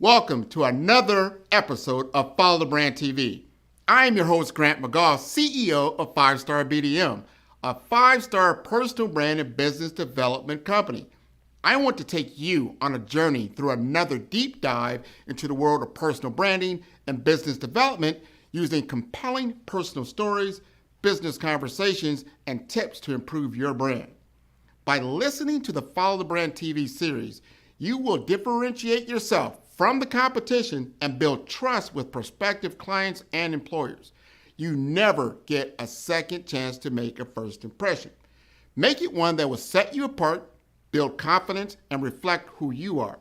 Welcome to another episode of Follow the Brand TV. I am your host, Grant McGaugh, CEO of 5-Star BDM, a 5-star personal brand and business development company. I want to take you on a journey through another deep dive into the world of personal branding and business development using compelling personal stories, business conversations, and tips to improve your brand. By listening to the Follow the Brand TV series, you will differentiate yourself from the competition and build trust with prospective clients and employers. You never get a second chance to make a first impression. Make it one that will set you apart, build confidence, and reflect who you are.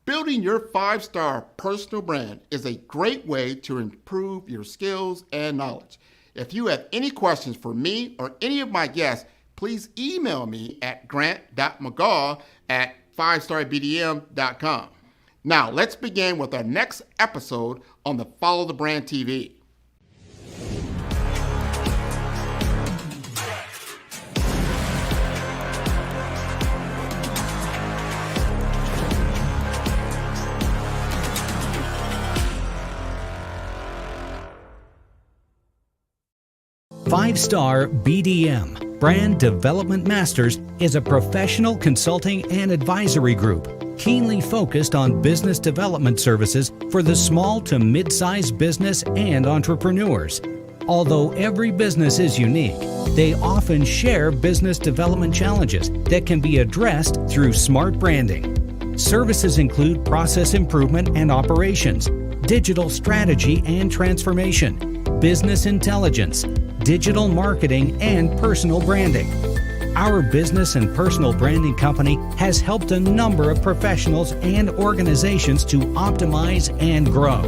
Building your 5-star personal brand is a great way to improve your skills and knowledge. If you have any questions for me or any of my guests, please email me at grant.mcgaugh@5starbdm.com. Now, let's begin with our next episode on the Follow the Brand TV. Five-Star BDM, Brand Development Masters, is a professional consulting and advisory group keenly focused on business development services for the small to mid-sized business and entrepreneurs. Although every business is unique, they often share business development challenges that can be addressed through smart branding. Services include process improvement and operations, digital strategy and transformation, business intelligence, digital marketing, and personal branding. Our business and personal branding company has helped a number of professionals and organizations to optimize and grow.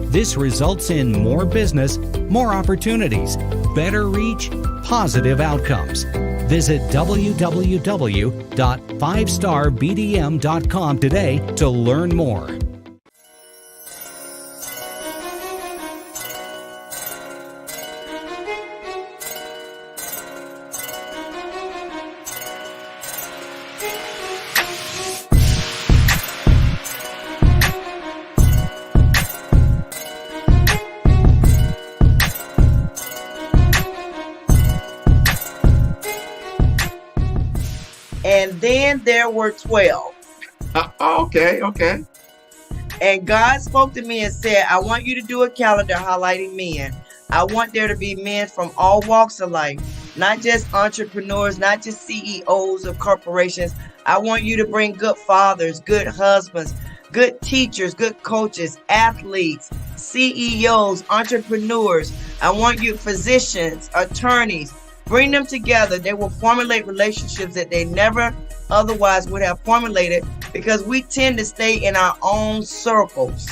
This results in more business, more opportunities, better reach, positive outcomes. Visit www.5starbdm.com today to learn more. And then there were 12. Okay. And God spoke to me and said, I want you to do a calendar highlighting men. I want there to be men from all walks of life, not just entrepreneurs, not just CEOs of corporations. I want you to bring good fathers, good husbands, good teachers, good coaches, athletes, CEOs, entrepreneurs. I want you physicians, attorneys. Bring them together. They will formulate relationships that they never otherwise would have formulated because we tend to stay in our own circles.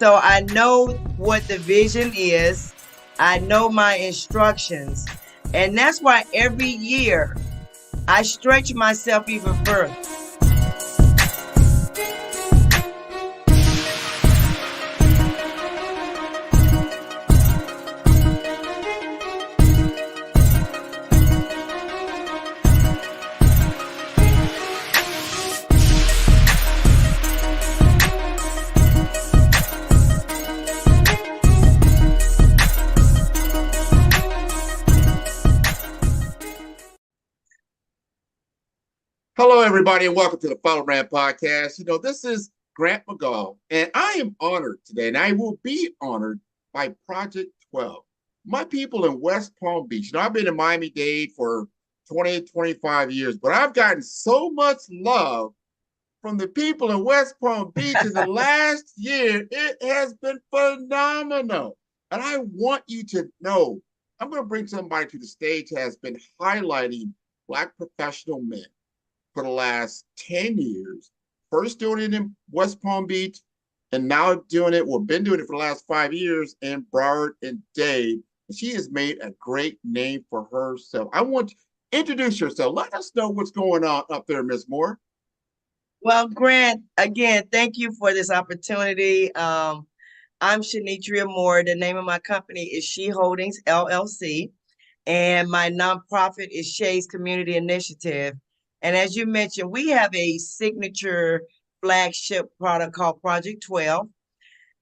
So I know what the vision is. I know my instructions. And that's why every year I stretch myself even further. Hello, everybody, and welcome to the Follow Brand Podcast. This is Grant McGaugh, and I am honored today, and I will be honored by Project 12. My people in West Palm Beach. I've been in Miami-Dade for 20, 25 years, but I've gotten so much love from the people in West Palm Beach in the last year. It has been phenomenal. And I want you to know, I'm going to bring somebody to the stage who has been highlighting Black professional men for the last 10 years, first doing it in West Palm Beach, and now been doing it for the last 5 years in Broward and Dade She has made a great name for herself. I want to introduce yourself. Let us know what's going on up there, Miss Moore. Well, Grant, again, thank you for this opportunity. I'm Shanitria Moore. The name of my company is She Holdings LLC, and my nonprofit is Shay's Community Initiative. And as you mentioned, we have a signature flagship product called Project 12.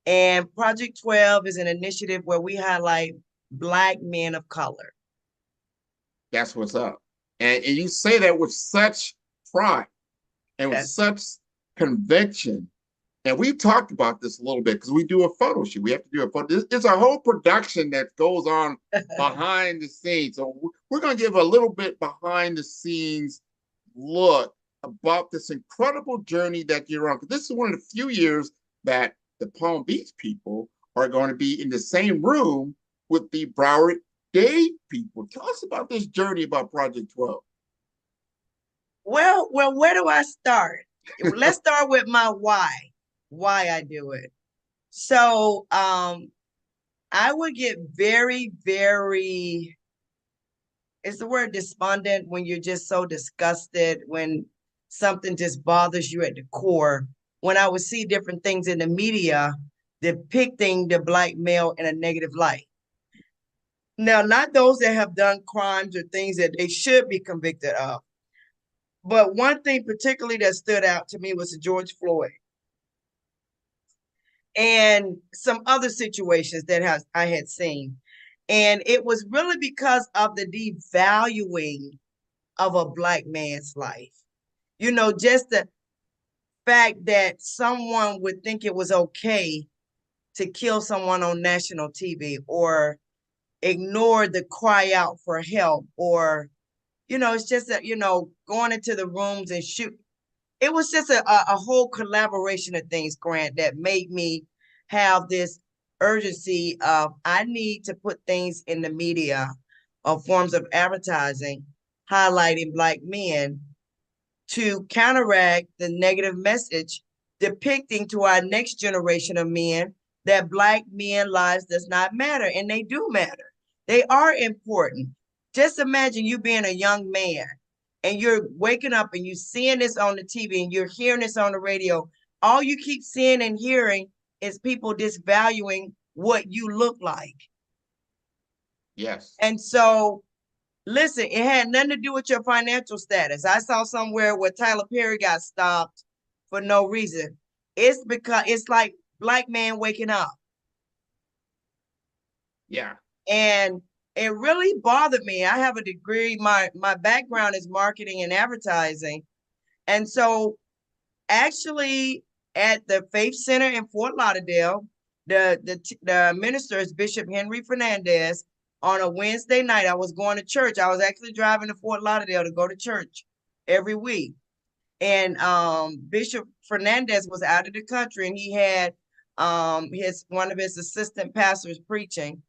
And Project 12 is an initiative where we highlight Black men of color. That's what's up. And you say that with such pride and with such conviction. And we've talked about this a little bit because we do a photo shoot. We have to do a photo. It's a whole production that goes on behind the scenes. So we're going to give a little bit behind the scenes look about this incredible journey that you're on. This is one of the few years that the Palm Beach people are going to be in the same room with the Broward Dade people. Tell us about this journey about Project 12. Well, where do I start? Let's start with my why I do it. So I would get very, very, is the word despondent when you're just so disgusted, when something just bothers you at the core, when I would see different things in the media depicting the Black male in a negative light. Now, not those that have done crimes or things that they should be convicted of. But one thing particularly that stood out to me was George Floyd and some other situations that I had seen. And it was really because of the devaluing of a Black man's life. You know, just the fact that someone would think it was okay to kill someone on national TV or ignore the cry out for help, or, you know, it's just that, you know, going into the rooms and shoot. It was just a whole collaboration of things, Grant, that made me have this urgency of I need to put things in the media or forms of advertising highlighting Black men to counteract the negative message depicting to our next generation of men that Black men lives does not matter, and they do matter. They are important. Just imagine you being a young man and you're waking up and you're seeing this on the TV and you're hearing this on the radio. All you keep seeing and hearing is people disvaluing what you look like. Yes. And so, listen, it had nothing to do with your financial status. I saw somewhere where Tyler Perry got stopped for no reason. It's because it's like Black man waking up. Yeah. And it really bothered me. I have a degree, my background is marketing and advertising. And so actually at the Faith Center in Fort Lauderdale, the minister is Bishop Henry Fernandez. On a Wednesday night, I was going to church. I was actually driving to Fort Lauderdale to go to church every week. And Bishop Fernandez was out of the country, and he had one of his assistant pastors preaching.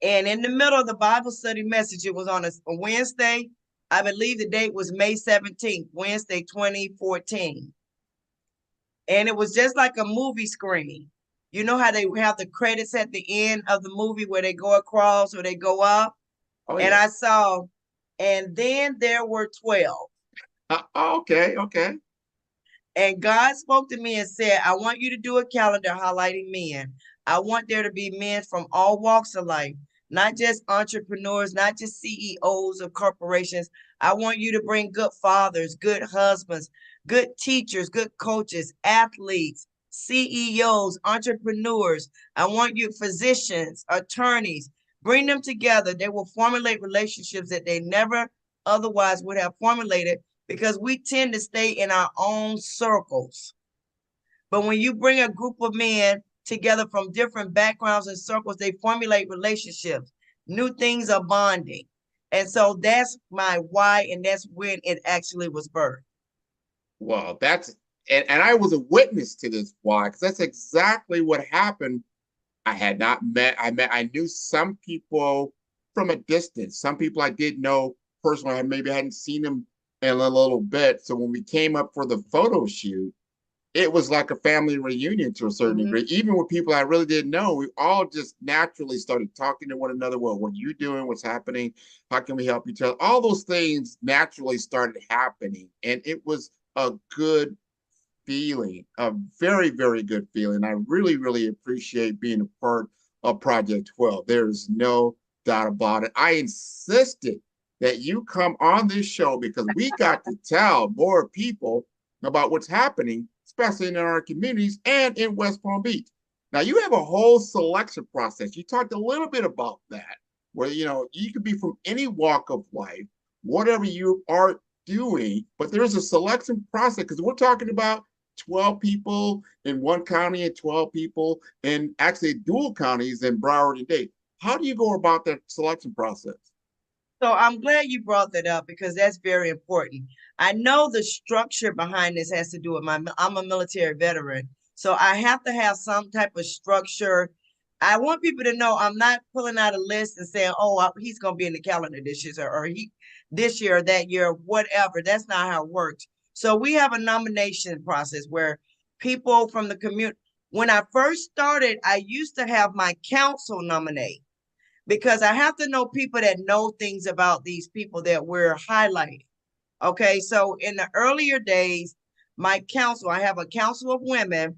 And in the middle of the Bible study message, it was on a Wednesday. I believe the date was May 17th, Wednesday, 2014. And it was just like a movie screen. You know how they have the credits at the end of the movie where they go across or they go up? Oh, and yeah. I saw, and then there were 12. Okay. And God spoke to me and said, I want you to do a calendar highlighting men. I want there to be men from all walks of life, not just entrepreneurs, not just CEOs of corporations. I want you to bring good fathers, good husbands, good teachers, good coaches, athletes, CEOs, entrepreneurs. I want you physicians, attorneys, bring them together. They will formulate relationships that they never otherwise would have formulated, because we tend to stay in our own circles. But when you bring a group of men together from different backgrounds and circles, they formulate relationships. New things are bonding. And so that's my why, and that's when it actually was birthed. Well, and I was a witness to this why, because that's exactly what happened. I knew some people from a distance, some people I did know personally, maybe I hadn't seen them in a little bit. So when we came up for the photo shoot, it was like a family reunion to a certain degree. Even with people I really didn't know, we all just naturally started talking to one another. Well, what are you doing? What's happening? How can we help each other? All those things naturally started happening. And it was a good feeling, a very, very good feeling. I really, really appreciate being a part of Project 12. There's no doubt about it. I insisted that you come on this show because we got to tell more people about what's happening, especially in our communities and in West Palm Beach. Now, you have a whole selection process. You talked a little bit about that, where, you could be from any walk of life, whatever you are doing, but there's a selection process because we're talking about 12 people in one county and 12 people in actually dual counties in Broward and Dade. How do you go about that selection process? So I'm glad you brought that up because that's very important. I know the structure behind this has to do with I'm a military veteran. So I have to have some type of structure. I want people to know I'm not pulling out a list and saying, oh, he's going to be in the calendar this year or he this year or that year, whatever. That's not how it works. So we have a nomination process where people from the community, when I first started, I used to have my council nominate because I have to know people that know things about these people that we're highlighting. Okay, so in the earlier days, my council, I have a council of women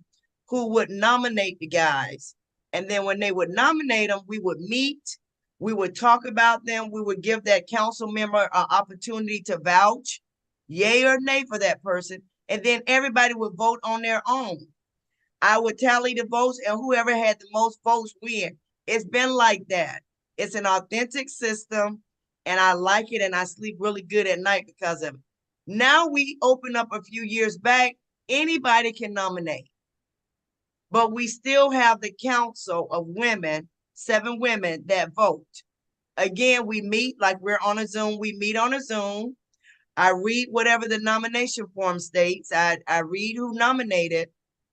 who would nominate the guys. And then when they would nominate them, we would meet, we would talk about them, we would give that council member an opportunity to vouch, yay or nay for that person. And then everybody would vote on their own. I would tally the votes and whoever had the most votes win. It's been like that. It's an authentic system and I like it and I sleep really good at night because of it. Now we open up a few years back, anybody can nominate. But we still have the council of women, 7 women that vote. Again, we meet like we're on a Zoom. We meet on a Zoom. I read whatever the nomination form states. I read who nominated.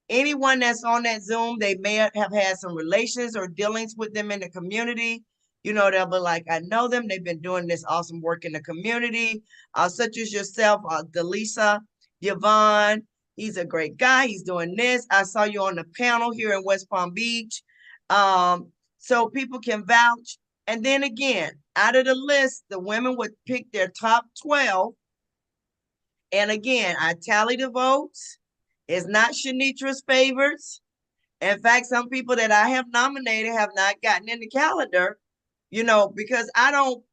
Anyone that's on that Zoom, they may have had some relations or dealings with them in the community. They'll be like, I know them. They've been doing this awesome work in the community. Such as yourself, Delisa Yvonne. He's a great guy. He's doing this. I saw you on the panel here in West Palm Beach. So people can vouch. And then again, out of the list, the women would pick their top 12. And again, I tally the votes. It's not Shanitra's favorites. In fact, some people that I have nominated have not gotten in the calendar, because I don't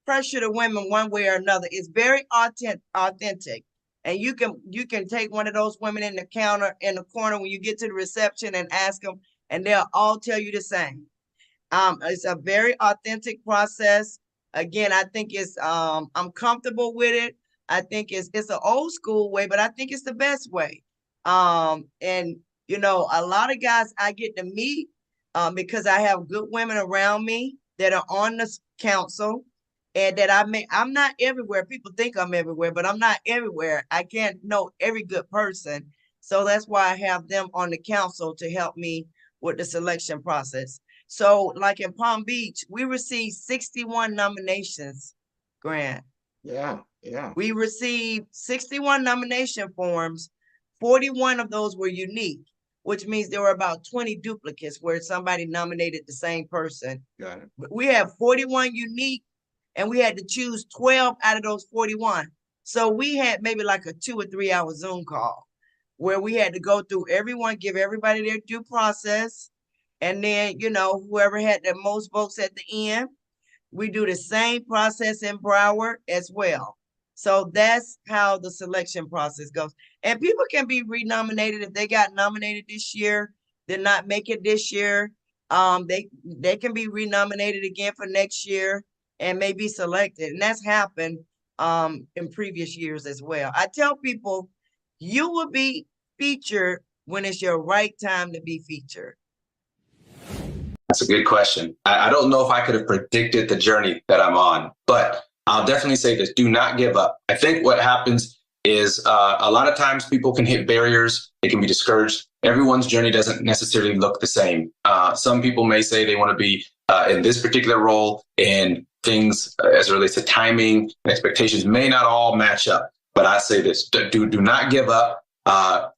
pressure the women one way or another. It's very authentic. And you can take one of those women in the corner when you get to the reception and ask them, and they'll all tell you the same. It's a very authentic process. Again, I think it's I'm comfortable with it. I think it's an old school way, but I think it's the best way. And a lot of guys I get to meet because I have good women around me that are on the council. And that I'm not everywhere. People think I'm everywhere, but I'm not everywhere. I can't know every good person. So that's why I have them on the council to help me with the selection process. So like in Palm Beach, we received 61 nominations, Grant. Yeah. We received 61 nomination forms. 41 of those were unique, which means there were about 20 duplicates where somebody nominated the same person. Got it. We have 41 unique. And we had to choose 12 out of those 41. So we had maybe like a 2 or 3 hour Zoom call where we had to go through everyone, give everybody their due process. And then, whoever had the most votes at the end, we do the same process in Broward as well. So that's how the selection process goes. And people can be renominated if they got nominated this year, did not make it this year. They can be renominated again for next year and may be selected. And that's happened in previous years as well. I tell people, you will be featured when it's your right time to be featured. That's a good question. I don't know if I could have predicted the journey that I'm on, but I'll definitely say this: do not give up. I think what happens is a lot of times people can hit barriers. They can be discouraged. Everyone's journey doesn't necessarily look the same. Some people may say they want to be in this particular role, and things as it relates to timing and expectations may not all match up. But I say this: do not give up.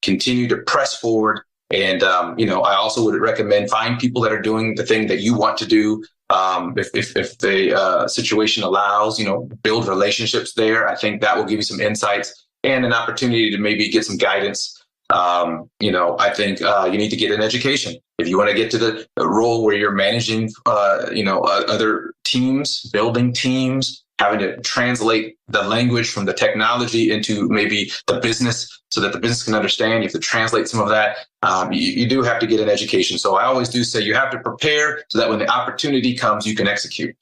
continue to press forward. And, I also would recommend find people that are doing the thing that you want to do. If the situation allows, build relationships there. I think that will give you some insights and an opportunity to maybe get some guidance. I think you need to get an education. If you want to get to the role where you're managing, other teams, building teams, having to translate the language from the technology into maybe the business so that the business can understand. You have to translate some of that. You do have to get an education. So I always do say you have to prepare so that when the opportunity comes, you can execute.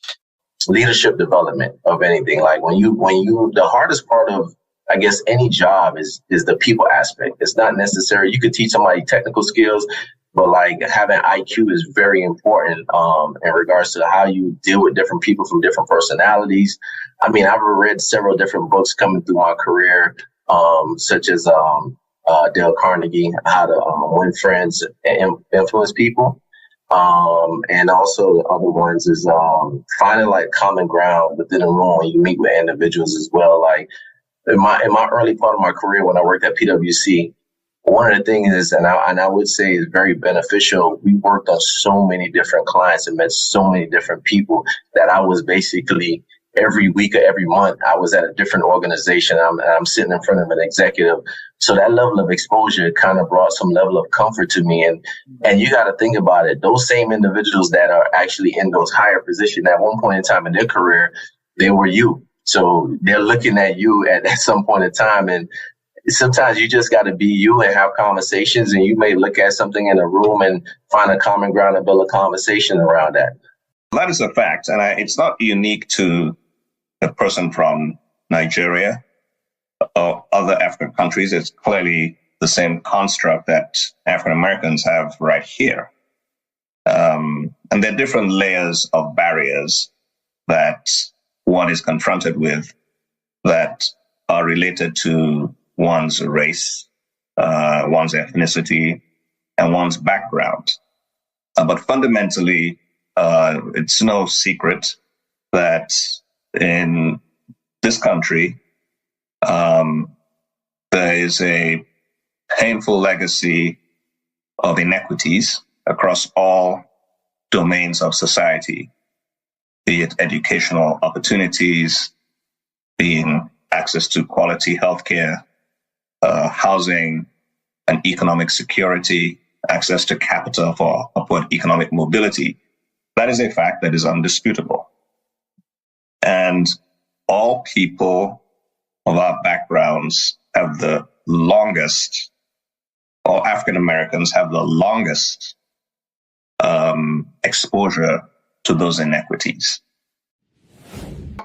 Leadership development of anything. Like the hardest part of, I guess, any job is the people aspect. It's not necessary. You could teach somebody technical skills, but like having IQ is very important in regards to how you deal with different people from different personalities. I mean, I've read several different books coming through my career, such as Dale Carnegie, How to Win Friends and Influence People. And also the other ones is finding like common ground within a room when you meet with individuals as well. Like in my early part of my career when I worked at PwC, one of the things is, and I would say is very beneficial, we worked on so many different clients and met so many different people that I was basically every week or every month, I was at a different organization. I'm sitting in front of an executive. So that level of exposure kind of brought some level of comfort to me. And you got to think about it. Those same individuals that are actually in those higher positions at one point in time in their career, they were you. So they're looking at you at some point in time. And sometimes you just got to be you and have conversations, and you may look at something in a room and find a common ground and build a conversation around that. That is a fact. And it's not unique to a person from Nigeria or other African countries. It's clearly the same construct that African Americans have right here. And there are different layers of barriers that one is confronted with that are related to one's race, one's ethnicity, and one's background. But fundamentally, it's no secret that in this country, there is a painful legacy of inequities across all domains of society, be it educational opportunities, being access to quality healthcare, housing and economic security, access to capital for upward economic mobility. That is a fact that is undisputable. And all people of our backgrounds have the longest, or African Americans have the longest exposure to those inequities.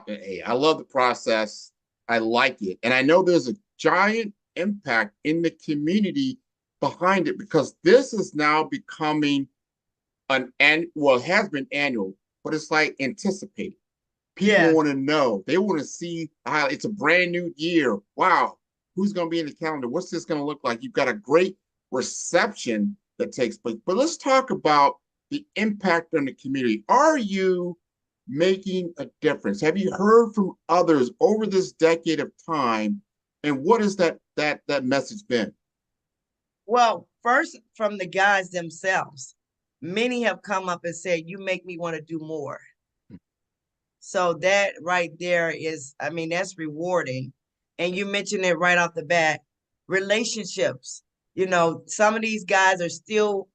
Hey, I love the process. I like it. And I know there's a giant impact in the community behind it, because this is now becoming it has been annual, but it's like anticipated. People want to know. They want to see how it's a brand new year. Wow, who's going to be in the calendar? What's this going to look like? You've got a great reception that takes place. But let's talk about the impact on the community. Are you making a difference? Have you heard from others over this decade of time? And what has that message been? Well, first, from the guys themselves, many have come up and said, "You make me want to do more." So that right there is, I mean, that's rewarding. And you mentioned it right off the bat, relationships. Some of these guys are still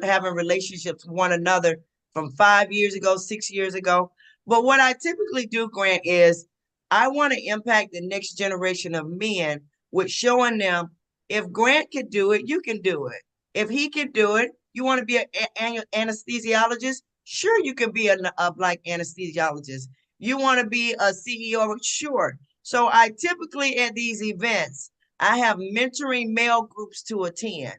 having relationships with one another from 5 years ago, 6 years ago. But what I typically do, Grant, is I want to impact the next generation of men with showing them, if Grant could do it, you can do it. If he can do it, you want to be an anesthesiologist? Sure, you can be a Black anesthesiologist. You want to be a CEO? Sure. So I typically at these events, I have mentoring male groups to attend.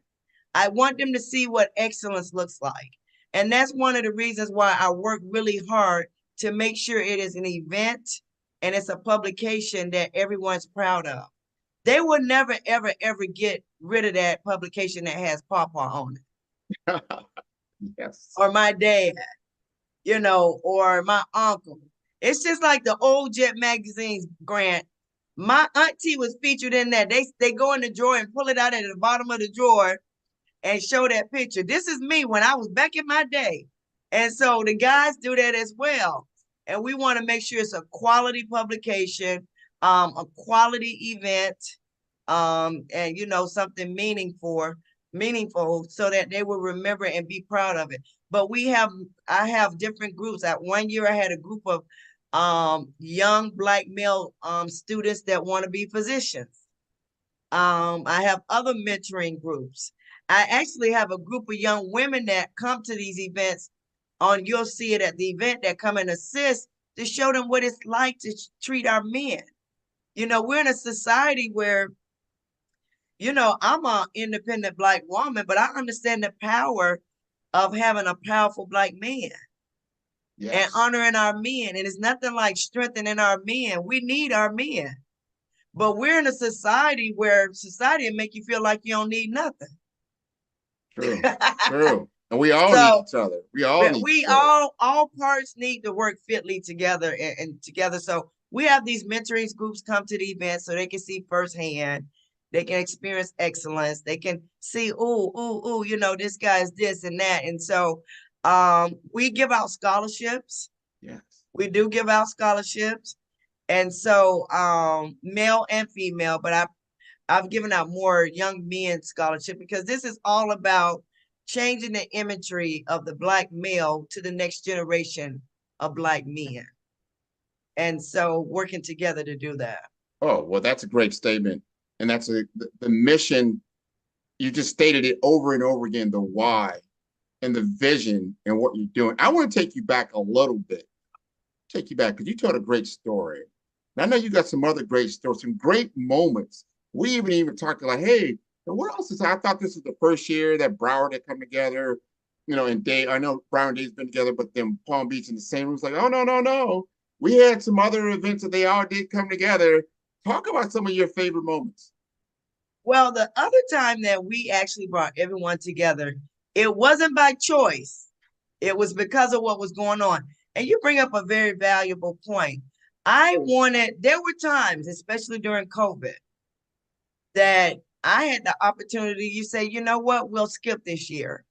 I want them to see what excellence looks like. And that's one of the reasons why I work really hard to make sure it is an event and it's a publication that everyone's proud of. They will never, ever, ever get rid of that publication that has Papa on it. Yes. Or my dad, or my uncle. It's just like the old Jet magazines, Grant. My auntie was featured in that. They go in the drawer and pull it out at the bottom of the drawer and show that picture. This is me when I was back in my day. And so the guys do that as well. And we want to make sure it's a quality publication, a quality event, and something meaningful so that they will remember and be proud of it. But I have different groups. At one year I had a group of young Black male students that want to be physicians. I have other mentoring groups. I actually have a group of young women that come to these events. You'll see it at the event, that come and assist to show them what it's like to treat our men. We're in a society where, I'm an independent Black woman, but I understand the power of having a powerful Black man. Yes. And honoring our men. And it's nothing like strengthening our men. We need our men. But we're in a society where society will make you feel like you don't need nothing. True. True. And we all need each other. All parts need to work fitly together and together. So we have these mentoring groups come to the event so they can see firsthand. They can experience excellence. They can see, this guy is this and that. And so we give out scholarships. Yes. We do give out scholarships. And so male and female, but I've given out more young men scholarship because this is all about changing the imagery of the Black male to the next generation of Black men. And so working together to do that. Oh, well, that's a great statement. And that's the mission. You just stated it over and over again, the why and the vision and what you're doing. I want to take you back a little bit. Take you back because you told a great story. And I know you got some other great stories, some great moments. We even talked like, hey, what else is, I thought this was the first year that Broward had come together, and Dade, I know Broward and Dade's been together, but then Palm Beach in the same room. It's like, oh, no. We had some other events that they all did come together. Talk about some of your favorite moments. Well, the other time that we actually brought everyone together, it wasn't by choice. It was because of what was going on. And you bring up a very valuable point. There were times, especially during COVID, that I had the opportunity, you say, you know what, we'll skip this year.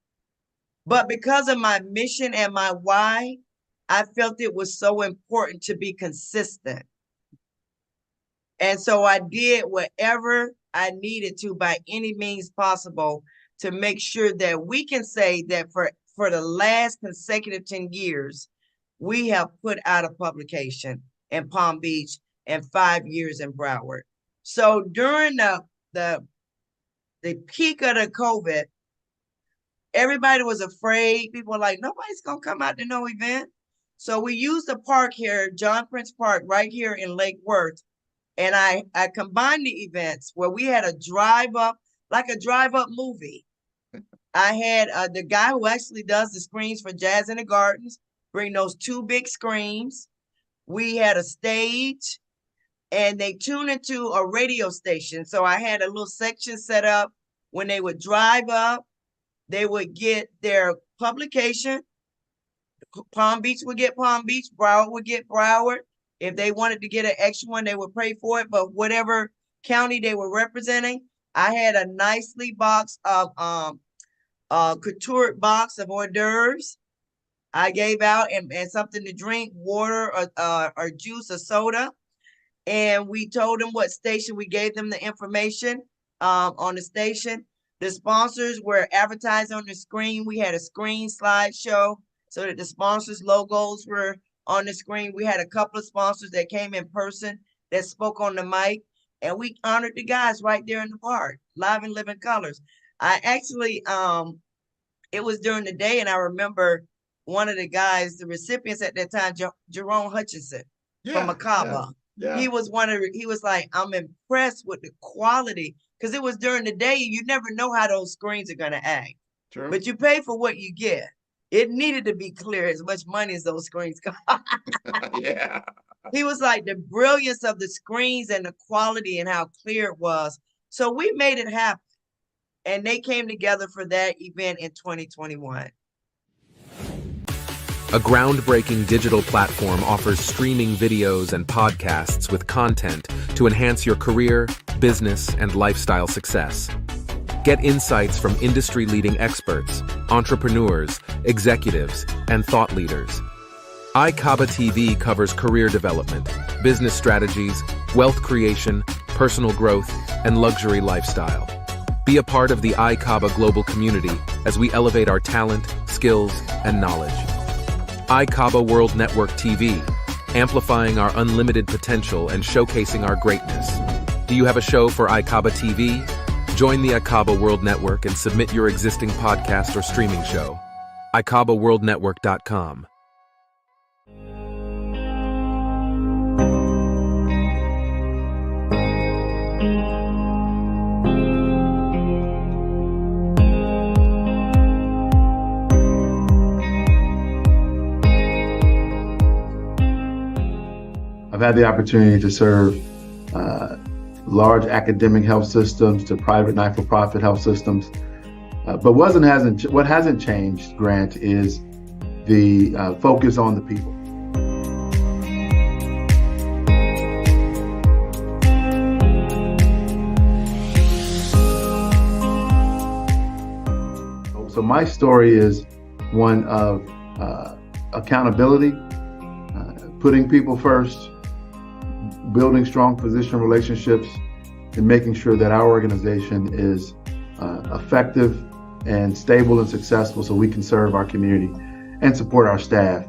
But because of my mission and my why, I felt it was so important to be consistent. And so I did whatever I needed to by any means possible to make sure that we can say that for the last consecutive 10 years, we have put out a publication in Palm Beach and 5 years in Broward. So during the peak of the COVID, everybody was afraid. People were like, nobody's going to come out to no event. So we used the park here, John Prince Park, right here in Lake Worth. And I combined the events where we had a drive-up movie. I had the guy who actually does the screens for Jazz in the Gardens, bring those 2 big screens. We had a stage, and they tune into a radio station. So I had a little section set up. When they would drive up, they would get their publication. Palm Beach would get Palm Beach, Broward would get Broward. If they wanted to get an extra one, they would pay for it. But whatever county they were representing, I had a nicely boxed couture box of hors d'oeuvres. I gave out and something to drink, water or juice or soda. And we told them what station. We gave them the information on the station. The sponsors were advertised on the screen. We had a screen slideshow so that the sponsors' logos were on the screen. We had a couple of sponsors that came in person that spoke on the mic, and we honored the guys right there in the park, live and living colors. I actually, it was during the day, and I remember one of the guys, the recipients at that time, Jerome Hutchinson from Macaba. Yeah. He was like, I'm impressed with the quality, because it was during the day. You never know how those screens are going to act. True. But you pay for what you get. It needed to be clear as much money as those screens cost. Yeah. He was like, the brilliance of the screens and the quality and how clear it was. So we made it happen. And they came together for that event in 2021. a groundbreaking digital platform offers streaming videos and podcasts with content to enhance your career, business, and lifestyle success. Get insights from industry-leading experts, entrepreneurs, executives, and thought leaders. iKaba TV covers career development, business strategies, wealth creation, personal growth, and luxury lifestyle. Be a part of the iKaba global community as we elevate our talent, skills, and knowledge. iKaba World Network TV, amplifying our unlimited potential and showcasing our greatness. Do you have a show for iKaba TV? Join the iKaba World Network and submit your existing podcast or streaming show. iKabaWorldNetwork.com. I've had the opportunity to serve large academic health systems to private not-for-profit health systems. But what hasn't changed, Grant, is the focus on the people. So my story is one of accountability, putting people first, building strong physician relationships, and making sure that our organization is effective and stable and successful so we can serve our community and support our staff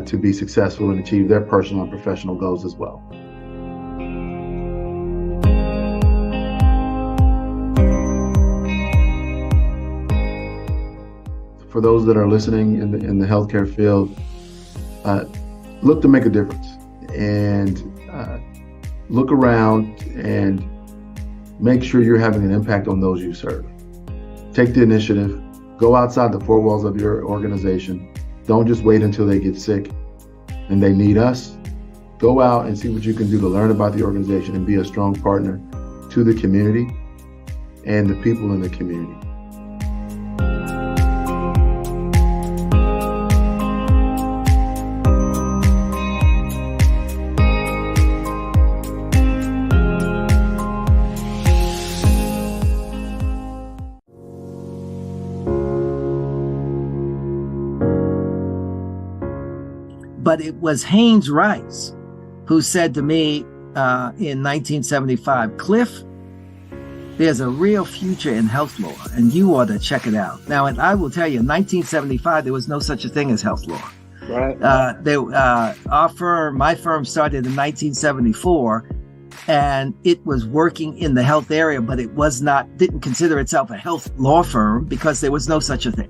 to be successful and achieve their personal and professional goals as well. For those that are listening in the healthcare field, look to make a difference and look around and make sure you're having an impact on those you serve. Take the initiative, go outside the four walls of your organization. Don't just wait until they get sick and they need us. Go out and see what you can do to learn about the organization and be a strong partner to the community and the people in the community. But it was Haynes Rice who said to me in 1975, Cliff, there's a real future in health law, and you ought to check it out. Now, and I will tell you, in 1975, there was no such a thing as health law. Right. My firm started in 1974, and it was working in the health area, but it didn't consider itself a health law firm because there was no such a thing.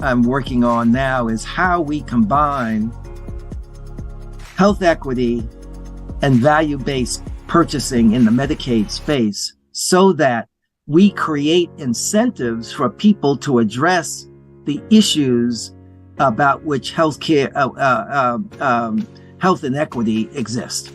I'm working on now is how we combine health equity and value-based purchasing in the Medicaid space so that we create incentives for people to address the issues about which healthcare, health inequity exist.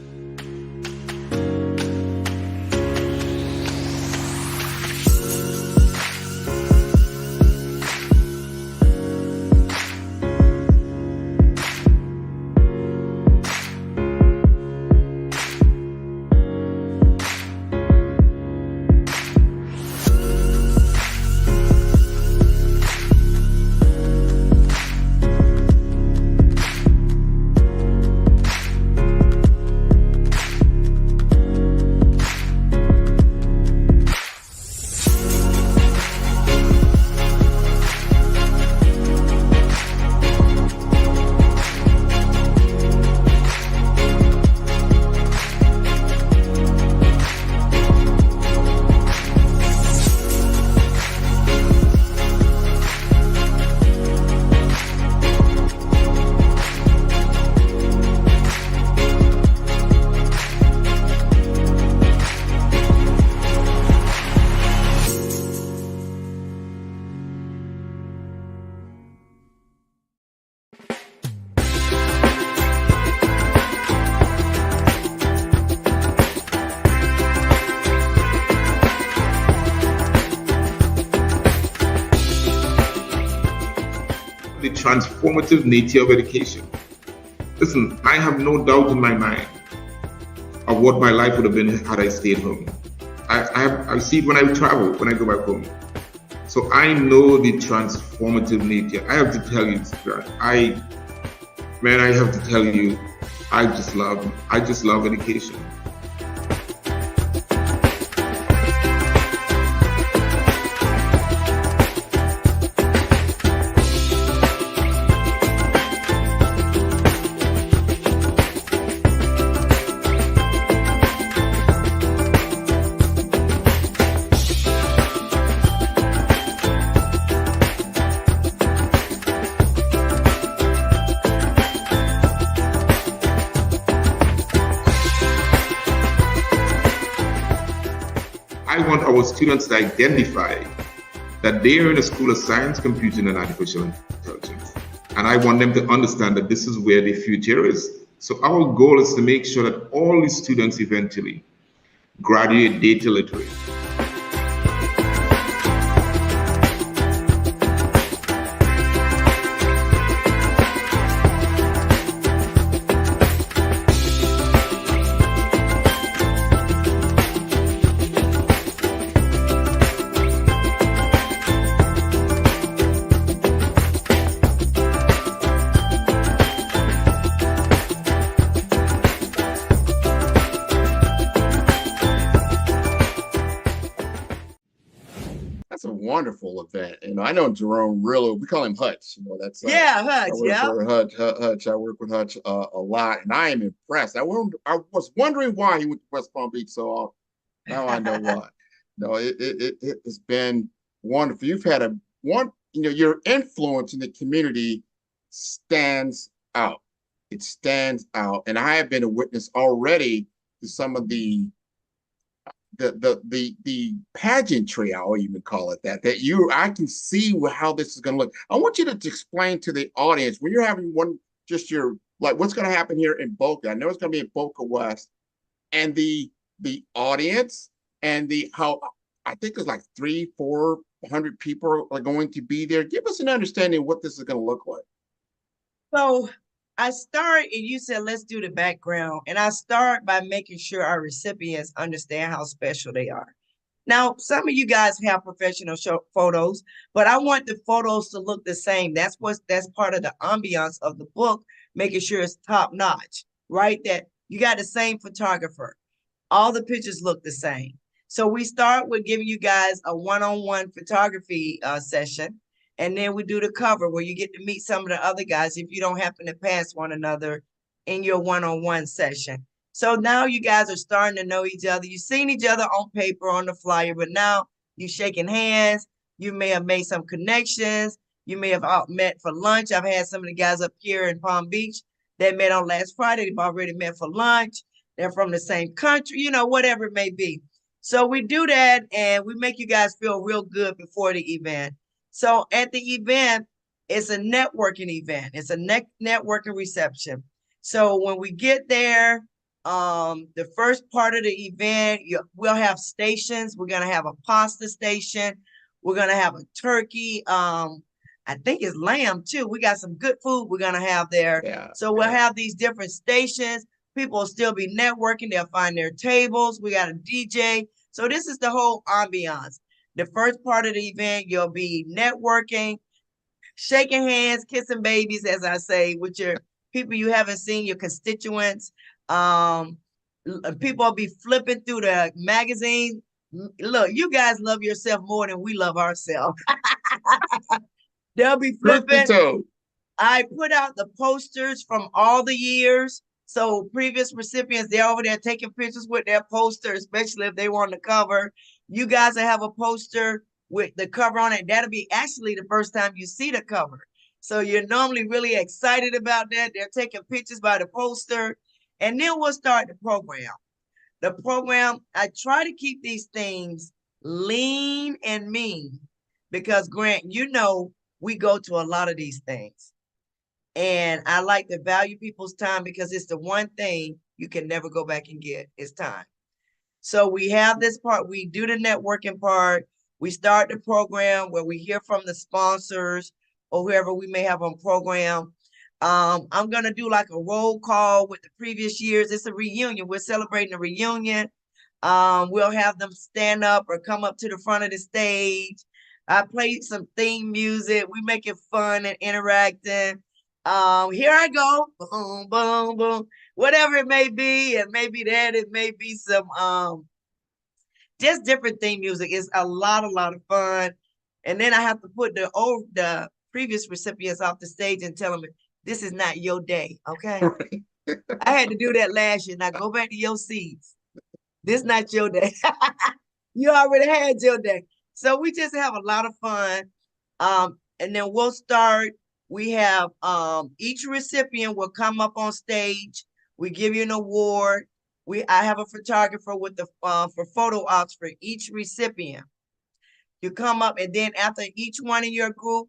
transformative nature of education. Listen, I have no doubt in my mind of what my life would have been had I stayed home. I see it when I travel, when I go back home. So I know the transformative nature. I have to tell you, I have to tell you, I just love education. I want our students to identify that they are in a school of science, computing, and artificial intelligence. And I want them to understand that this is where the future is. So our goal is to make sure that all the students eventually graduate data literate. That's a wonderful event. I know Jerome really, we call him Hutch. That's Hutch. Hutch. I work with Hutch a lot, and I am impressed. I was wondering why he went to West Palm Beach so often. Now I know why. No, it has been wonderful. You've had your influence in the community stands out. It stands out, and I have been a witness already to some of the pageantry, I'll even call it that I can see how this is going to look. I want you to explain to the audience when you're having what's going to happen here in Boca. I know it's going to be in Boca West, and the audience and how I think there's like 300-400 people are going to be there. Give us an understanding of what this is going to look like. So I start, and you said, let's do the background. And I start by making sure our recipients understand how special they are. Now, some of you guys have professional photos, but I want the photos to look the same. That's part of the ambiance of the book, making sure it's top notch, right? That you got the same photographer. All the pictures look the same. So we start with giving you guys a one-on-one photography session. And then we do the cover where you get to meet some of the other guys if you don't happen to pass one another in your one-on-one session. So now you guys are starting to know each other. You've seen each other on paper, on the flyer, but now you're shaking hands. You may have made some connections. You may have met for lunch. I've had some of the guys up here in Palm Beach that met on last Friday. They've already met for lunch. They're from the same country, whatever it may be. So we do that, and we make you guys feel real good before the event. So at the event, it's a networking event. It's a networking reception. So when we get there, the first part of the event, we'll have stations. We're going to have a pasta station. We're going to have a turkey. I think it's lamb too. We got some good food we're going to have there. Yeah, so we'll have these different stations. People will still be networking. They'll find their tables. We got a DJ. So this is the whole ambiance. The first part of the event, you'll be networking, shaking hands, kissing babies, as I say, with your people you haven't seen, your constituents. People will be flipping through the magazine. Look, you guys love yourself more than we love ourselves. They'll be flipping. I put out the posters from all the years. So previous recipients, they're over there taking pictures with their poster, especially if they want the cover. You guys will have a poster with the cover on it. That'll be actually the first time you see the cover. So you're normally really excited about that. They're taking pictures by the poster. And then we'll start the program. The program, I try to keep these things lean and mean because, Grant, we go to a lot of these things. And I like to value people's time because it's the one thing you can never go back and get is time. So we have this part, we do the networking part. We start the program where we hear from the sponsors or whoever we may have on program. I'm going to do like a roll call with the previous years. It's a reunion. We're celebrating a reunion. We'll have them stand up or come up to the front of the stage. I played some theme music. We make it fun and interacting. Here I go. Boom, boom, boom. Whatever it may be. It may be that. It may be some just different theme music. It's a lot of fun. And then I have to put the previous recipients off the stage and tell them, this is not your day, okay? I had to do that last year. Now go back to your seats. This is not your day. You already had your day. So we just have a lot of fun. And then we'll start. We have each recipient will come up on stage. We give you an award. I have a photographer with the for photo ops for each recipient. You come up, and then after each one in your group,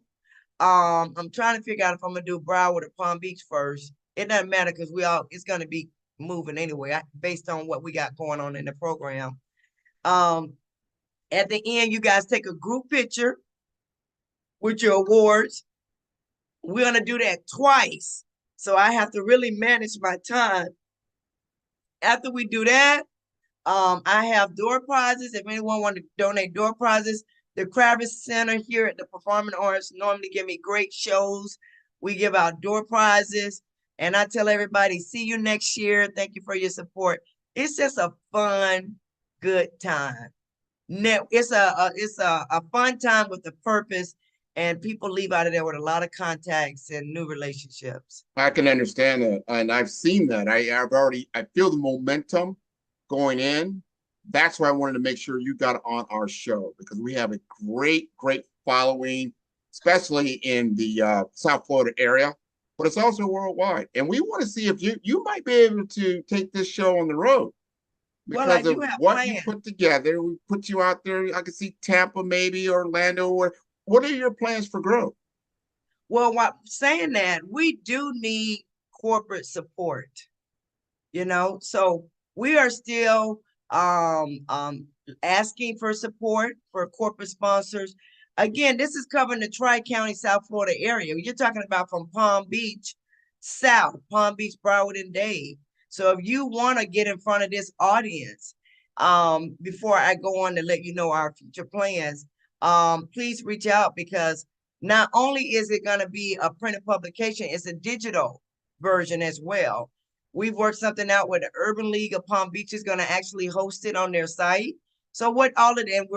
I'm trying to figure out if I'm gonna do Broward or Palm Beach first. It doesn't matter because it's gonna be moving anyway, based on what we got going on in the program. At the end, you guys take a group picture with your awards. We're gonna do that twice, so I have to really manage my time. After we do that, I have door prizes. If anyone wants to donate door prizes, the Kravitz Center here at the Performing Arts normally give me great shows. We give out door prizes, and I tell everybody, see you next year. Thank you for your support. It's just a fun, good time. It's a fun time with a purpose, and people leave out of there with a lot of contacts and new relationships. I can understand that, and I've seen that. I feel the momentum going in. That's why I wanted to make sure you got on our show, because we have a great following, especially in the South Florida area, but it's also worldwide. And we want to see if you might be able to take this show on the road. Because of what you put together. We put you out there. I can see Tampa, maybe Orlando. What are your plans for growth? Well, saying that, we do need corporate support, so we are still asking for support for corporate sponsors. Again, this is covering the Tri-County South Florida area. You're talking about from Palm Beach South, Palm Beach, Broward, and Dade. So if you want to get in front of this audience, before I go on to let you know our future plans, please reach out, because not only is it going to be a printed publication, it's a digital version as well. We've worked something out where the Urban League of Palm Beach is going to actually host it on their site. So we're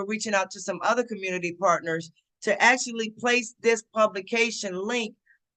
reaching out to some other community partners to actually place this publication link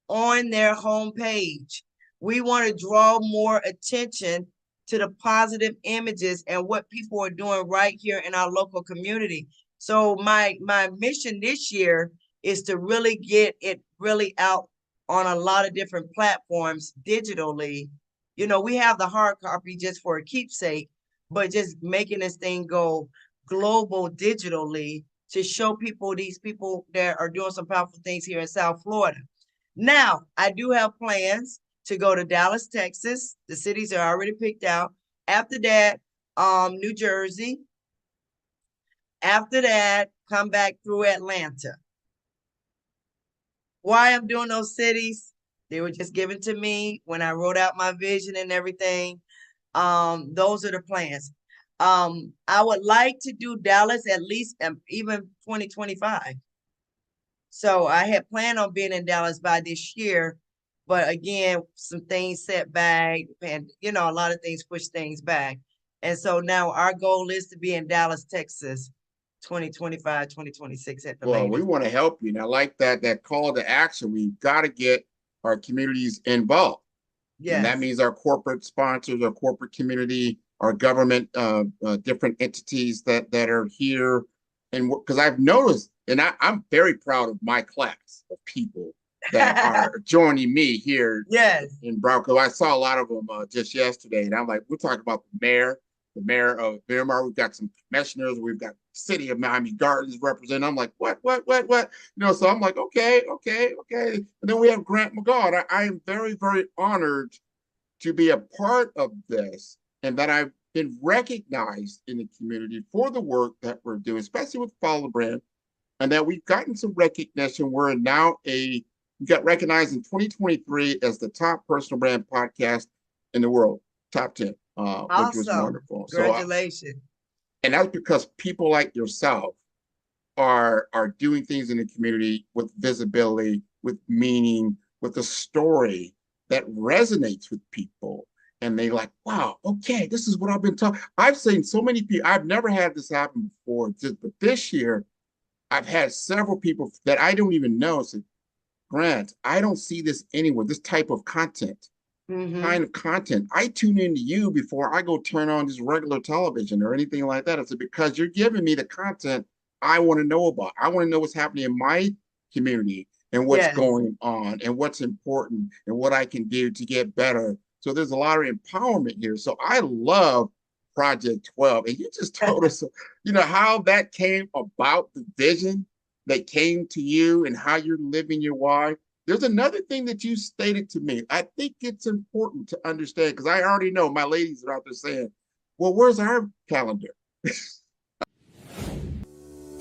on their homepage. We want to draw more attention to the positive images and what people are doing right here in our local community. So my mission this year is to really get it really out on a lot of different platforms digitally. We have the hard copy just for a keepsake, but just making this thing go global digitally to show these people that are doing some powerful things here in South Florida. Now, I do have plans to go to Dallas, Texas. The cities are already picked out. After that, New Jersey. After that, come back through Atlanta. Why I'm doing those cities? They were just given to me when I wrote out my vision and everything. Those are the plans. I would like to do Dallas at least even 2025. So I had planned on being in Dallas by this year, but again, some things set back, and a lot of things push things back. And so now our goal is to be in Dallas, Texas, 2025, 2026 at the latest. Well, we want to help you. And I like that call to action. We've got to get our communities involved. Yes. And that means our corporate sponsors, our corporate community, our government, different entities that are here. And because I've noticed, and I'm very proud of my class of people that are joining me here. Yes. In Broward. I saw a lot of them just yesterday, and I'm like, we're talking about the mayor of Miramar. We've got some commissioners. We've got City of Miami Gardens representing. I'm like, what? So I'm like, okay. And then we have Grant McGaw. I am very, very honored to be a part of this, and that I've been recognized in the community for the work that we're doing, especially with Follow the Brand, and that we've gotten some recognition. We're now a You got recognized in 2023 as the top personal brand podcast in the world, top 10, which was Awesome. wonderful. Congratulations. And that's because people like yourself are doing things in the community with visibility, with meaning, with a story that resonates with people. And they like, wow, okay, this is what I've been talking. I've seen so many people, I've never had this happen before, but this year, I've had several people that I don't even know say, Grant, I don't see this anywhere, this type of content. Kind of content. I tune into you before I go turn on just regular television or anything like that. It's because you're giving me the content I want to know about. I want to know what's happening in my community and what's going on and what's important and what I can do to get better. So there's a lot of empowerment here. So I love Project 12. And you just told us, how that came about, the vision that came to you and how you're living your why. There's another thing that you stated to me. I think it's important to understand because I already know my ladies are out there saying, well, where's our calendar?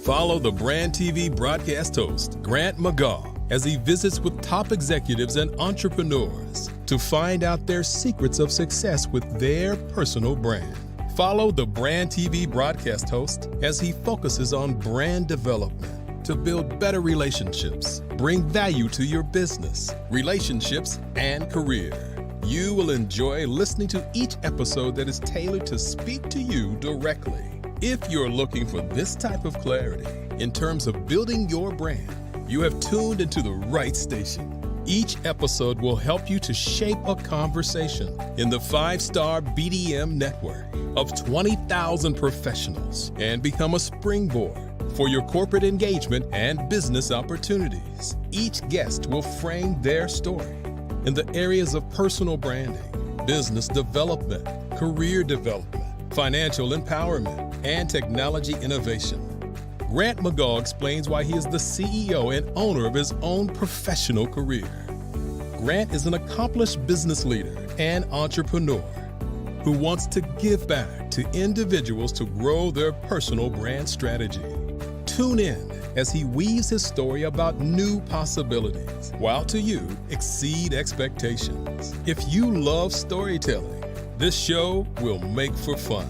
Follow the Brand TV broadcast host, Grant McGaw, as he visits with top executives and entrepreneurs to find out their secrets of success with their personal brand. Follow the Brand TV broadcast host as he focuses on brand development to build better relationships, bring value to your business, relationships, and career. You will enjoy listening to each episode that is tailored to speak to you directly. If you're looking for this type of clarity in terms of building your brand, you have tuned into the right station. Each episode will help you to shape a conversation in the 5-star BDM network of 20,000 professionals and become a springboard for your corporate engagement and business opportunities. Each guest will frame their story in the areas of personal branding, business development, career development, financial empowerment, and technology innovation. Grant McGaw explains why he is the CEO and owner of his own professional career. Grant is an accomplished business leader and entrepreneur who wants to give back to individuals to grow their personal brand strategy. Tune in as he weaves his story about new possibilities, while to you exceed expectations. If you love storytelling, this show will make for fun.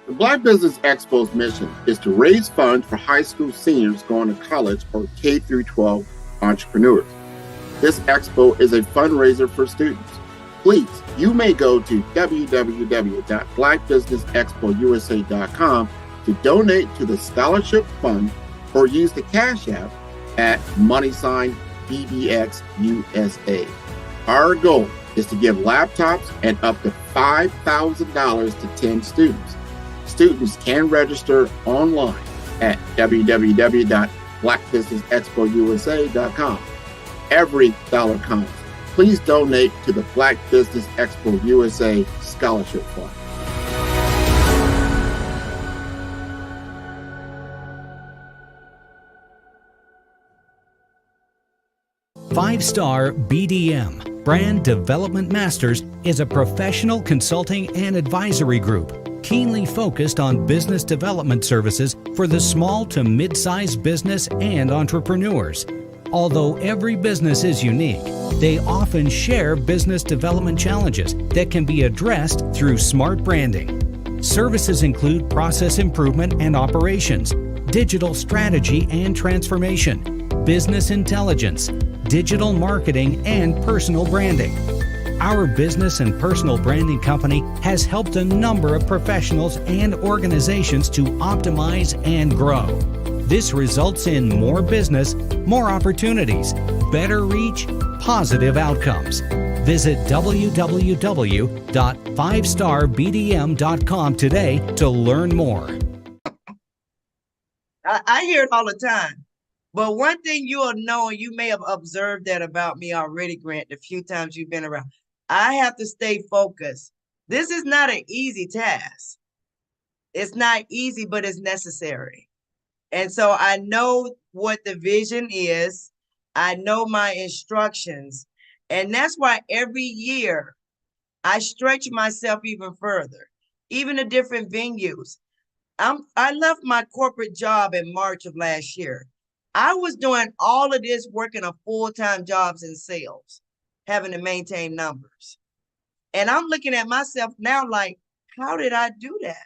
The Black Business Expo's mission is to raise funds for high school seniors going to college or K-12 entrepreneurs. This expo is a fundraiser for students. Please, you may go to www.blackbusinessexpousa.com to donate to the scholarship fund or use the Cash App at $BBXUSA. Our goal is to give laptops and up to $5,000 to 10 students. Students can register online at www.blackbusinessexpousa.com. Every dollar counts. Please donate to the Black Business Expo USA Scholarship Fund. Five-Star BDM, Brand Development Masters, is a professional consulting and advisory group keenly focused on business development services for the small to mid-sized business and entrepreneurs. Although every business is unique, they often share business development challenges that can be addressed through smart branding. Services include process improvement and operations, digital strategy and transformation, business intelligence, digital marketing, and personal branding. Our business and personal branding company has helped a number of professionals and organizations to optimize and grow. This results in more business, more opportunities, better reach, positive outcomes. Visit www.fivestarbdm.com today to learn more. I hear it all the time. But one thing you'll know, and you may have observed that about me already, Grant, the few times you've been around, I have to stay focused. This is not an easy task. It's not easy, but it's necessary. And so I know what the vision is. I know my instructions. And that's why every year I stretch myself even further, even to different venues. I left my corporate job in March of last year. I was doing all of this, working a full-time jobs in sales, having to maintain numbers. And I'm looking at myself now like, how did I do that?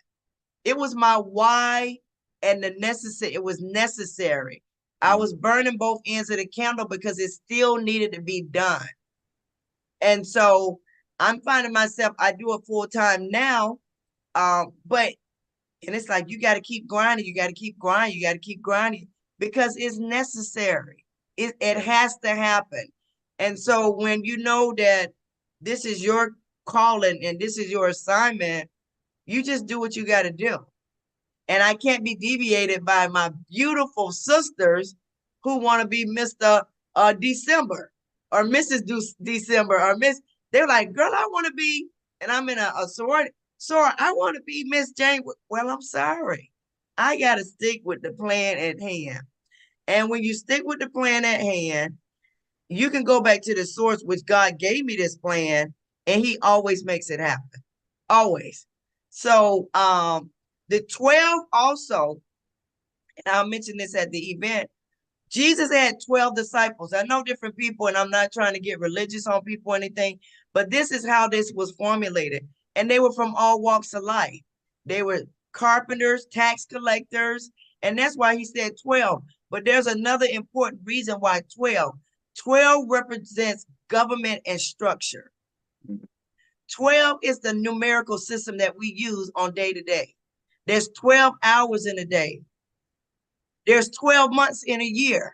It was my why and it was necessary. I was burning both ends of the candle because it still needed to be done. And so I'm finding myself, I do it full time now, but it's like, you got to keep grinding, you got to keep grinding, you got to keep grinding because it's necessary. It has to happen. And so when you know that this is your calling and this is your assignment, you just do what you got to do. And I can't be deviated by my beautiful sisters who want to be Mr. December or Mrs. December or Miss. They're like, girl, I want to be, and I'm in a sorority. Sorry, I want to be Miss Jane. Well, I'm sorry. I got to stick with the plan at hand. And when you stick with the plan at hand, you can go back to the source, which God gave me this plan, and he always makes it happen. Always. So the 12 also, and I'll mention this at the event, Jesus had 12 disciples. I know different people, and I'm not trying to get religious on people or anything, but this is how this was formulated. And they were from all walks of life. They were carpenters, tax collectors, and that's why he said 12. But there's another important reason why 12. 12 represents government and structure. 12 is the numerical system that we use on day to day. There's 12 hours in a day. There's 12 months in a year.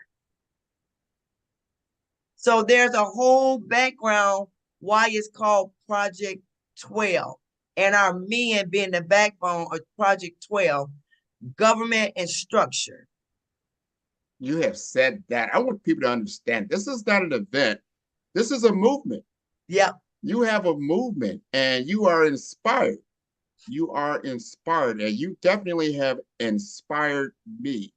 So there's a whole background why it's called Project 12. And our men being the backbone of Project 12, government and structure. You have said that. I want people to understand this is not an event. This is a movement. Yeah. You have a movement and you are inspired. You are inspired, and you definitely have inspired me.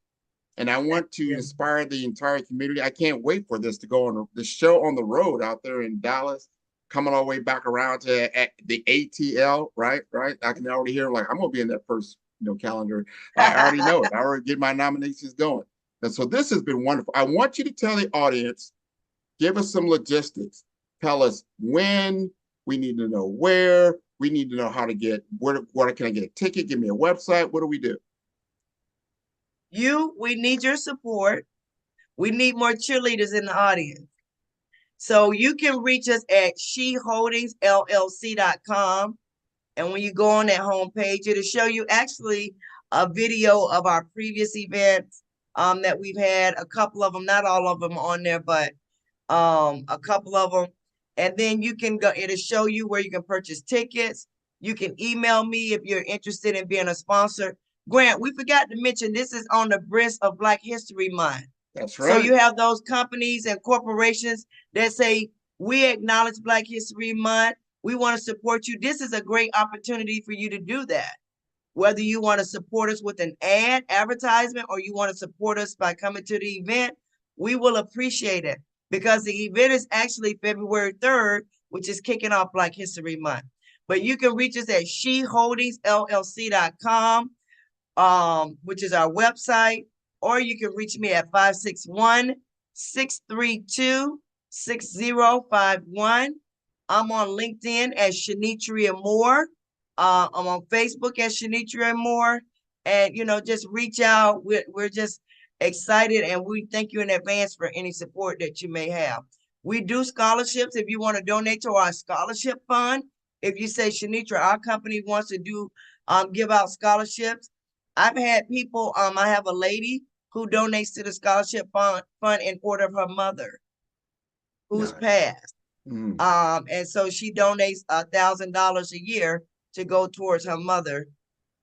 And I want to inspire the entire community. I can't wait for this to go on the show on the road out there in Dallas, coming all the way back around to the ATL, right? I can already hear like, I'm going to be in that first calendar. I already know it. I already get my nominations going. And so this has been wonderful. I want you to tell the audience, give us some logistics. Tell us when, we need to know where, we need to know how to get, where can I get a ticket? Give me a website. What do we do? We need your support. We need more cheerleaders in the audience. So you can reach us at sheholdingsllc.com. And when you go on that homepage, it'll show you actually a video of our previous events that we've had, a couple of them, not all of them on there, but a couple of them. And then you can go, it'll show you where you can purchase tickets. You can email me if you're interested in being a sponsor. Grant, we forgot to mention this is on the brisk of Black History Month. That's right. So you have those companies and corporations that say, we acknowledge Black History Month. We want to support you. This is a great opportunity for you to do that. Whether you want to support us with an advertisement, or you want to support us by coming to the event, we will appreciate it because the event is actually February 3rd, which is kicking off Black History Month. But you can reach us at sheholdingsllc.com. Which is our website, or you can reach me at 561-632-6051. I'm on LinkedIn as Shanitria Moore. I'm on Facebook as Shanitria Moore. And, just reach out. We're just excited, and we thank you in advance for any support that you may have. We do scholarships. If you want to donate to our scholarship fund, if you say, Shanitria, our company wants to give out scholarships. I've had people, I have a lady who donates to the scholarship fund in order of her mother who's passed. And so she donates $1,000 a year to go towards her mother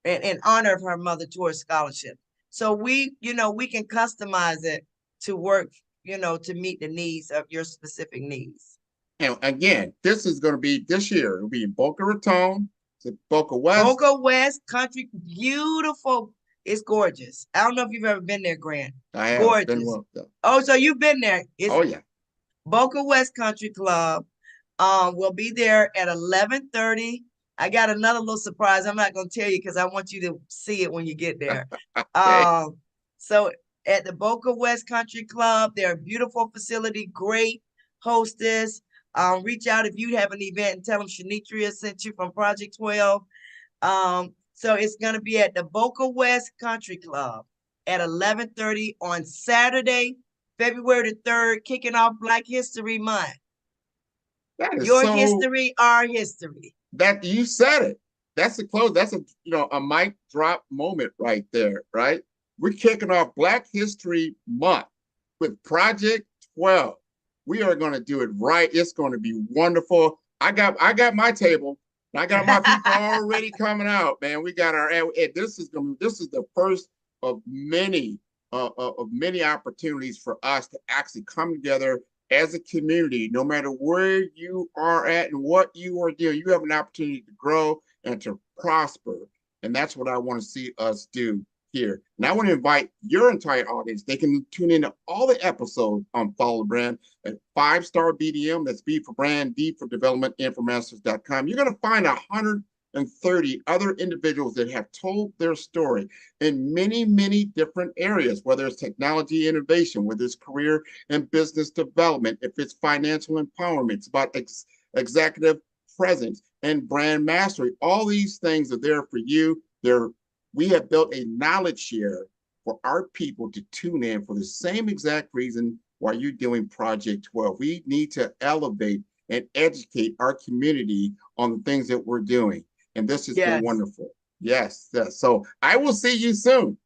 in honor of her mother towards scholarship. So we can customize it to work, to meet the needs of your specific needs. And again, this is going to be this year. It'll be in Boca Raton, Is it Boca West? Boca West Country, beautiful. It's gorgeous. I don't know if you've ever been there, Grant. I have. Gorgeous. Been well, though. Oh, so you've been there. It's Oh, yeah. Boca West Country Club. We'll be there at 11:30. I got another little surprise. I'm not going to tell you because I want you to see it when you get there. Okay. So at the Boca West Country Club, they're a beautiful facility, great hostess. Reach out if you have an event and tell them Shanitria sent you from Project 12. So it's going to be at the Boca West Country Club at 11:30 on Saturday, February the 3rd, kicking off Black History Month. That is Your so, history, our history. that you said it. That's a close. That's a mic drop moment right there, right? We're kicking off Black History Month with Project 12. We are going to do it right. It's going to be wonderful. I got my table. I got my people already coming out, man. We got our. This is the first of many opportunities for us to actually come together as a community. No matter where you are at and what you are doing, you have an opportunity to grow and to prosper, and that's what I want to see us do here. And I want to invite your entire audience. They can tune into all the episodes on Follow the Brand at 5-Star BDM. That's B for Brand, D for Development, Infomasters.com. You're going to find 130 other individuals that have told their story in many, many different areas, whether it's technology innovation, whether it's career and business development, if it's financial empowerment, it's about executive presence and brand mastery. All these things are there for you. We have built a knowledge share for our people to tune in for the same exact reason why you're doing Project 12. We need to elevate and educate our community on the things that we're doing. And this has been wonderful. Yes. So I will see you soon.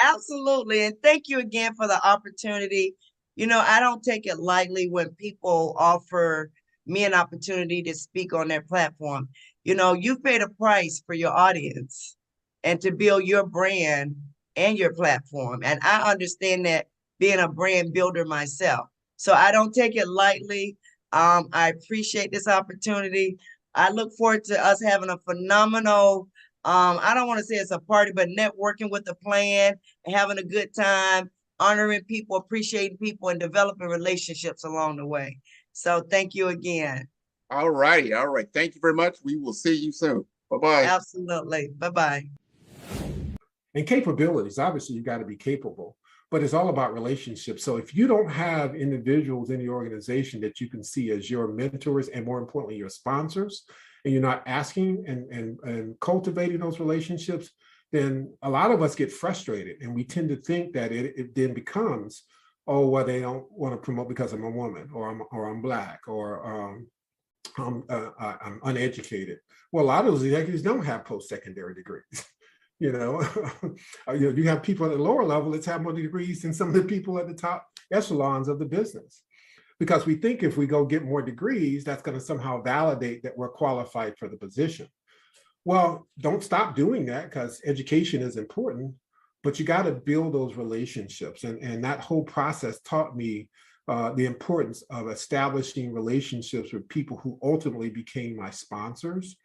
Absolutely. And thank you again for the opportunity. I don't take it lightly when people offer me an opportunity to speak on their platform. You paid a price for your audience and to build your brand and your platform. And I understand that being a brand builder myself. So I don't take it lightly. I appreciate this opportunity. I look forward to us having a phenomenal, I don't want to say it's a party, but networking with the plan and having a good time, honoring people, appreciating people, and developing relationships along the way. So thank you again. All righty. All right. Thank you very much. We will see you soon. Bye-bye. Absolutely. Bye-bye. And capabilities, obviously, you got to be capable, but it's all about relationships. So if you don't have individuals in the organization that you can see as your mentors and more importantly, your sponsors, and you're not asking and cultivating those relationships, then a lot of us get frustrated and we tend to think that it then becomes, oh, well, they don't want to promote because I'm a woman or I'm Black or I'm uneducated. Well, a lot of those executives don't have post-secondary degrees. You have people at the lower level that have more degrees than some of the people at the top echelons of the business. Because we think if we go get more degrees, that's going to somehow validate that we're qualified for the position. Well, don't stop doing that because education is important, but you got to build those relationships. And that whole process taught me the importance of establishing relationships with people who ultimately became my sponsors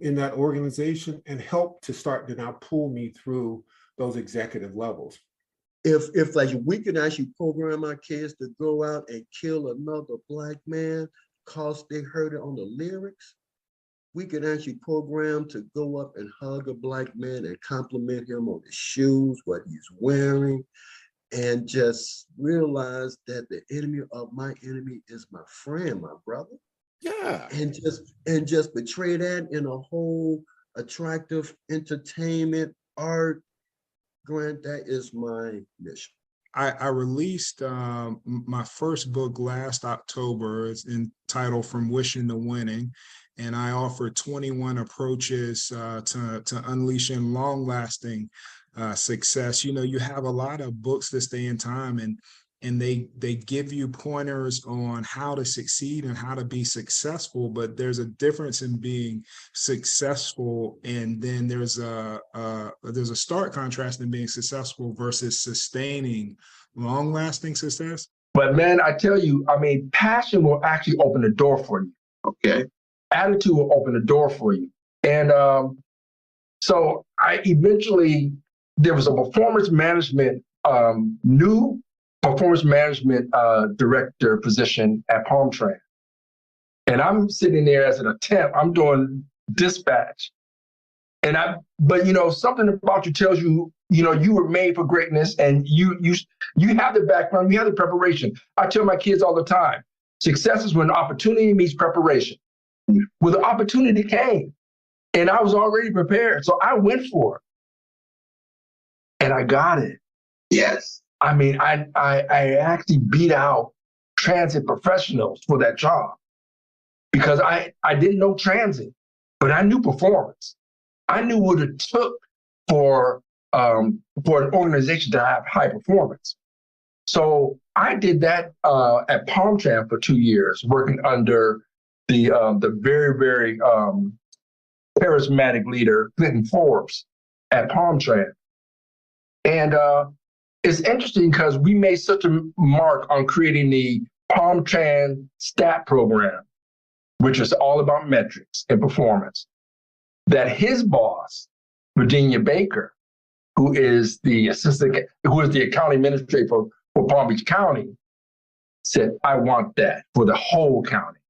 in that organization and helped to start to now pull me through those executive levels. If like we could actually program our kids to go out and kill another Black man because they heard it on the lyrics, we could actually program to go up and hug a Black man and compliment him on his shoes, what he's wearing, and just realize that the enemy of my enemy is my friend, my brother. Yeah. And just portray that in a whole attractive entertainment, art. Grant, that is my mission. I released my first book last October. It's entitled From Wishing to Winning. And I offer 21 approaches to unleashing long-lasting success. You have a lot of books that stay in time and they give you pointers on how to succeed and how to be successful, but there's a difference in being successful, and then there's a stark contrast in being successful versus sustaining long-lasting success. But man, I tell you, passion will actually open the door for you. Okay. Attitude will open the door for you. And so I eventually, there was a performance management, new performance management director position at Palmtran. And I'm sitting there as an temp, I'm doing dispatch. But something about you tells you, you were made for greatness, and you have the background, you have the preparation. I tell my kids all the time, success is when opportunity meets preparation. Well, the opportunity came, and I was already prepared, so I went for it, and I got it. Yes. I mean, I actually beat out transit professionals for that job because I didn't know transit, but I knew performance. I knew what it took for an organization to have high performance. So I did that at Palmtran for 2 years, working under the very, very charismatic leader, Clinton Forbes, at Palmtran. And it's interesting because we made such a mark on creating the Palmtran STAT program, which is all about metrics and performance, that his boss, Virginia Baker, who is the accounting administrator for Palm Beach County, said, I want that for the whole county.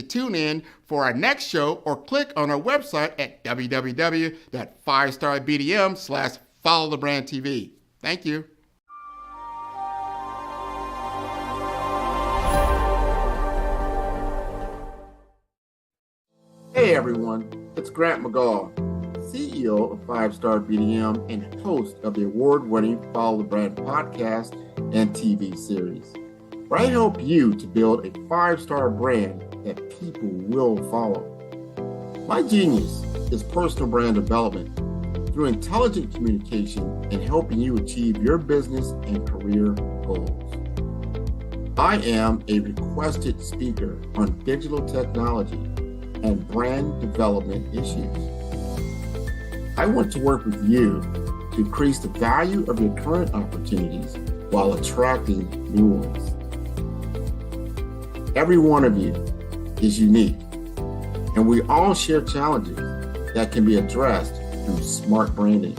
Tune in for our next show or click on our website at www.5starbdm/followthebrandtv. Thank you. Hey everyone, it's Grant McGaw, CEO of 5-Star BDM and host of the award-winning Follow the Brand podcast and TV series, where I help you to build a 5-star brand that people will follow. My genius is personal brand development through intelligent communication and helping you achieve your business and career goals. I am a requested speaker on digital technology and brand development issues. I want to work with you to increase the value of your current opportunities while attracting new ones. Every one of you is unique, and we all share challenges that can be addressed through smart branding.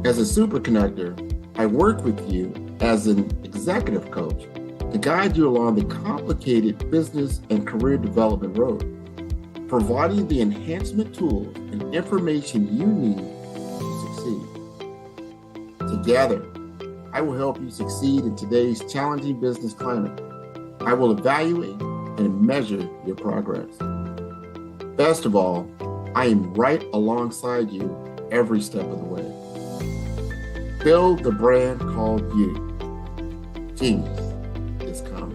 As a super connector, I work with you as an executive coach to guide you along the complicated business and career development road, providing the enhancement tools and information you need to succeed. Together, I will help you succeed in today's challenging business climate. I will evaluate and measure your progress. Best of all, I am right alongside you every step of the way. Build the brand called you. Genius.